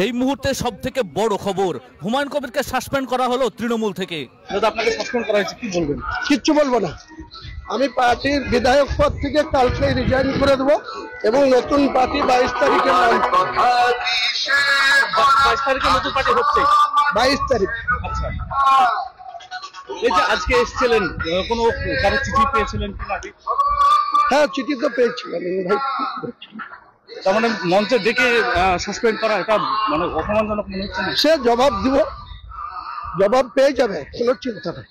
এই মুহূর্তে সবথেকে বড় খবর, হুমায়ুন কবিরকে সাসপেন্ড করা হলো তৃণমূল থেকে। দাদা, আপনাকে সাসপেন্ড করা হয়েছে, কি বলবেন? কিচ্ছু বলবো না। আমি পার্টির বিধায়ক পদ থেকে কালকে রিজাইন করে দেবো এবং নতুন পার্টি 22 তারিখে 22 তারিখে নতুন পার্টি হচ্ছে। 22 তারিখ। আচ্ছা, এই যে আজকে এসেছিলেন, কোনো কারো চিঠি পেয়েছিলেন কি না? হ্যাঁ, চিঠি তো পেয়েছিলাম ভাই। তার মানে মঞ্চে ডেকে সাসপেন্ড করা, এটা মানে অপমানজনক মনে হচ্ছে না? সে জবাব দিব, জবাব পেয়ে যাবে, কোনো চিন্তা নেই।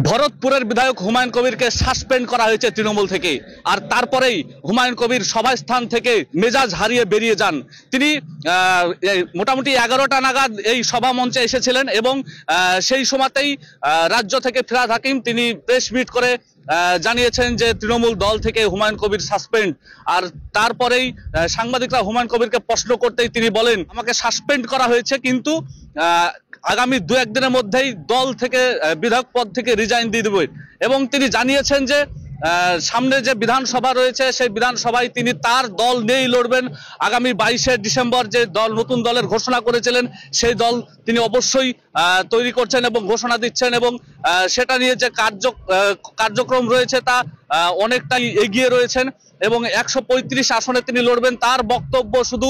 ভরতপুরের বিধায়ক হুমায়ুন কবিরকে সাসপেন্ড করা হয়েছে তৃণমূল থেকে। আর তারপরেই হুমায়ুন কবির সভাস্থান থেকে মেজাজ হারিয়ে বেরিয়ে যান। তিনি মোটামুটি 11টা নাগাদ এই সভা মঞ্চে এসেছিলেন এবং সেই সময়তেই রাজ্য থেকে ফিরহাদ হাকিম তিনি প্রেস মিট করে জানিয়েছেন যে তৃণমূল দল থেকে হুমায়ুন কবির সাসপেন্ড। আর তারপরেই সাংবাদিকরা হুমায়ুন কবিরকে প্রশ্ন করতেই তিনি বলেন, আমাকে সাসপেন্ড করা হয়েছে, কিন্তু আগামী 2-1 দিনের মধ্যেই দল থেকে বিধায়ক পদ থেকে রিজাইন দিয়ে দেবেন। এবং তিনি জানিয়েছেন যে সামনে যে বিধানসভা রয়েছে সেই বিধানসভায় তিনি তার দল নিয়েই লড়বেন। আগামী 22শে ডিসেম্বর যে দল, নতুন দলের ঘোষণা করেছিলেন, সেই দল তিনি অবশ্যই তৈরি করছেন এবং ঘোষণা দিচ্ছেন, এবং সেটা নিয়ে যে কার্যক্রম রয়েছে তা অনেকটাই এগিয়ে রয়েছেন এবং 135 আসনে তিনি লড়বেন। তার বক্তব্য শুধু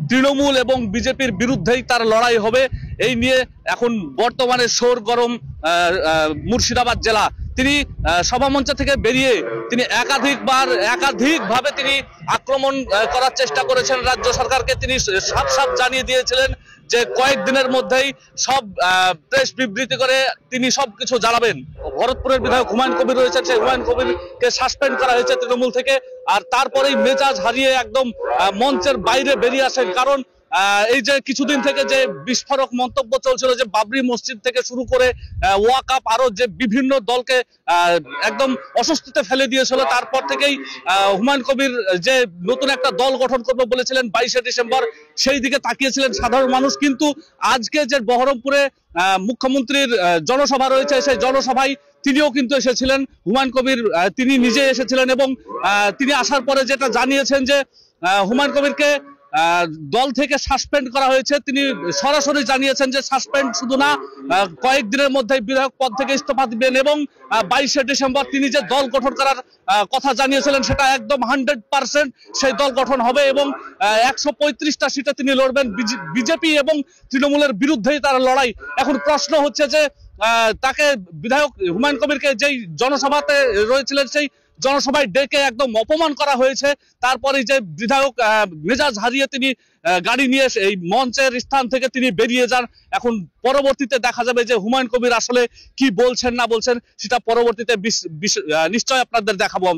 তৃণমূল এবং বিজেপির বিরুদ্ধেই তার লড়াই হবে। এই নিয়ে এখন বর্তমানে সরগরম মুর্শিদাবাদ জেলা। তিনি সভামঞ্চ থেকে বেরিয়ে তিনি একাধিকভাবে তিনি আক্রমণ করার চেষ্টা করেছেন রাজ্য সরকারকে। তিনি সাফ জানিয়ে দিয়েছিলেন যে কয়েকদিনের মধ্যেই সব প্রেস বিবৃতি করে তিনি সবকিছু জানাবেন। ভরতপুরের বিধায়ক হুমায়ুন কবির রয়েছেন, সেই হুমায়ুন কবিরকে সাসপেন্ড করা হয়েছে তৃণমূল থেকে। আর তারপরেই মেজাজ হারিয়ে একদম মঞ্চের বাইরে বেরিয়ে আসেন। কারণ এই যে কিছুদিন থেকে যে বিস্ফোরক মন্তব্য চলছিল, যে বাবরি মসজিদ থেকে শুরু করে ওয়াকআপ আরো যে বিভিন্ন দলকে একদম অস্বস্তিতে ফেলে দিয়েছিল, তারপর থেকেই হুমায়ুন কবির যে নতুন একটা দল গঠন করবে বলেছিলেন 22শে ডিসেম্বর, সেই দিকে তাকিয়েছিলেন সাধারণ মানুষ। কিন্তু আজকে যে বহরমপুরে মুখ্যমন্ত্রীর জনসভা রয়েছে, সেই জনসভায় তিনিও কিন্তু এসেছিলেন। হুমায়ুন কবির তিনি নিজে এসেছিলেন এবং তিনি আসার পরে যেটা জানিয়েছেন যে হুমায়ুন কবিরকে দল থেকে সাসপেন্ড করা হয়েছে। তিনি সরাসরি জানিয়েছেন যে সাসপেন্ড শুধু না, কয়েকদিনের মধ্যে বিধায়ক পদ থেকে ইস্তফা দিবেন এবং 22শে ডিসেম্বর তিনি যে দল গঠন করার কথা জানিয়েছিলেন সেটা একদম 100% সেই দল গঠন হবে এবং 135টা সিটে তিনি লড়বেন। বিজেপি এবং তৃণমূলের বিরুদ্ধেই তার লড়াই। এখন প্রশ্ন হচ্ছে যে তাকে বিধায়ক হুমায়ুন কবিরকে যেই জনসভাতে রয়েছিলেন সেই জনসভায় ডেকে একদম অপমান করা হয়েছে। তারপরে যে বিধায়ক মেজাজ হারিয়ে তিনি গাড়ি নিয়ে এই মঞ্চের স্থান থেকে তিনি বেরিয়ে যান। এখন পরবর্তীতে দেখা যাবে যে হুমায়ুন কবির আসলে কি বলছেন না বলছেন, সেটা পরবর্তীতে নিশ্চয় আপনাদের দেখাবো আমরা।